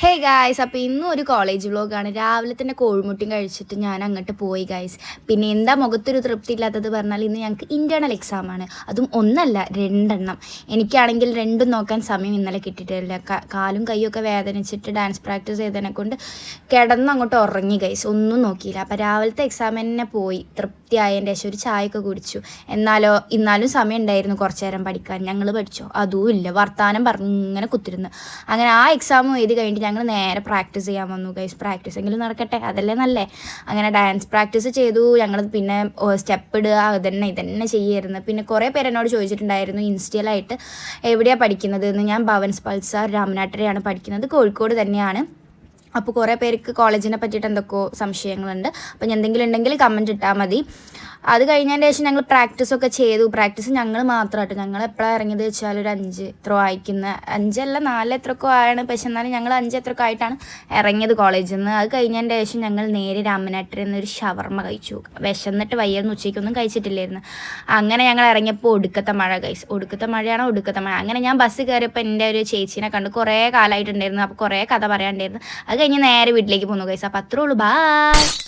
Hey guys, അപ്പോൾ ഇന്നും ഒരു കോളേജ് വ്ലോഗാണ്. രാവിലെ തന്നെ കോഴിമുട്ടിയും കഴിച്ചിട്ട് ഞാൻ അങ്ങോട്ട് പോയി ഗായ്സ്. പിന്നെ എന്താ മുഖത്തൊരു തൃപ്തി ഇല്ലാത്തത് പറഞ്ഞാൽ ഇന്ന് ഞങ്ങൾക്ക് ഇൻറ്റേർണൽ എക്സാമാണ്. അതും ഒന്നല്ല, രണ്ടെണ്ണം. എനിക്കാണെങ്കിൽ രണ്ടും നോക്കാൻ സമയം ഇന്നലെ കിട്ടിയിട്ടില്ല. കാലും കൈയൊക്കെ വേദനിച്ചിട്ട് ഡാൻസ് പ്രാക്ടീസ് ചെയ്തതിനെ കൊണ്ട് കിടന്ന് അങ്ങോട്ട് ഉറങ്ങി ഗൈസ്, ഒന്നും നോക്കിയില്ല. അപ്പോൾ രാവിലത്തെ എക്സാം തന്നെ പോയി തൃപ്തിയായതിൻ്റെ ശേഷം ഒരു ചായയൊക്കെ കുടിച്ചു. ഇന്നാലും സമയം ഉണ്ടായിരുന്നു കുറച്ച് നേരം പഠിക്കാൻ. ഞങ്ങൾ പഠിച്ചോ? അതും ഇല്ല, വർത്താനം പറഞ്ഞ് ഇങ്ങനെ കുത്തിരുന്ന്. അങ്ങനെ ആ എക്സാമും എഴുതി കഴിഞ്ഞിട്ട് ഞങ്ങൾ നേരെ പ്രാക്ടീസ് ചെയ്യാൻ വന്നു ഗൈസ്. പ്രാക്ടീസ് എങ്കിലും നടക്കട്ടെ, അതല്ലേ നല്ലേ. അങ്ങനെ ഡാൻസ് പ്രാക്ടീസ് ചെയ്തു. ഞങ്ങൾ പിന്നെ സ്റ്റെപ്പ് ഇടുക, ഇതന്നെ ചെയ്യായിരുന്നു. പിന്നെ കുറേ പേര് എന്നോട് ചോദിച്ചിട്ടുണ്ടായിരുന്നു ഇൻസ്റ്റയിലായിട്ട് എവിടെയാണ് പഠിക്കുന്നത് എന്ന്. ഞാൻ ഭവൻസ് പൾസാർ രാമനാട്ടരെയാണ് പഠിക്കുന്നത്, കോഴിക്കോട് തന്നെയാണ്. അപ്പോൾ കുറേ പേർക്ക് കോളേജിനെ പറ്റിയിട്ട് എന്തൊക്കെയോ സംശയങ്ങളുണ്ട്. അപ്പോൾ എന്തെങ്കിലും ഉണ്ടെങ്കിൽ കമൻറ്റ് ഇട്ടാൽ മതി. അത് കഴിഞ്ഞതിന് ശേഷം ഞങ്ങൾ പ്രാക്ടീസൊക്കെ ചെയ്തു. പ്രാക്ടീസ് ഞങ്ങൾ മാത്രമായിട്ട്, ഞങ്ങൾ എപ്പോഴാണ് ഇറങ്ങിയത് വെച്ചാൽ ഒരു 5 എത്രയോ അയക്കുന്ന 5 അല്ല 4 എത്രയൊക്കെ ആണ്. പക്ഷെ എന്നാലും ഞങ്ങൾ 5 എത്രയൊക്കെ ആയിട്ടാണ് ഇറങ്ങിയത് കോളേജിൽ നിന്ന്. അത് കഴിഞ്ഞതിൻ്റെ ശേഷം ഞങ്ങൾ നേരെ രാമനാട്ടിൽ നിന്നൊരു ഷവർമ്മ കഴിച്ചു. വിശന്നിട്ട് വയ്യായിരുന്നു, ഉച്ചയ്ക്കൊന്നും കഴിച്ചിട്ടില്ലായിരുന്നു. അങ്ങനെ ഞങ്ങൾ ഇറങ്ങിയപ്പോൾ ഒടുക്കത്തെ മഴ ഗൈസ്. ഒടുക്കത്തെ മഴ. അങ്ങനെ ഞാൻ ബസ് കയറിയപ്പോൾ എൻ്റെ ഒരു ചേച്ചീനെ കണ്ട്. കുറേ കാലമായിട്ടുണ്ടായിരുന്നു. അപ്പോൾ കുറേ കഥ പറയാനുണ്ടായിരുന്നു. അത് കഴിഞ്ഞ് നേരെ വീട്ടിലേക്ക് പോന്നു ഗൈസ്. അപ്പോൾ അത്രേ ഉള്ളൂ, ബൈ.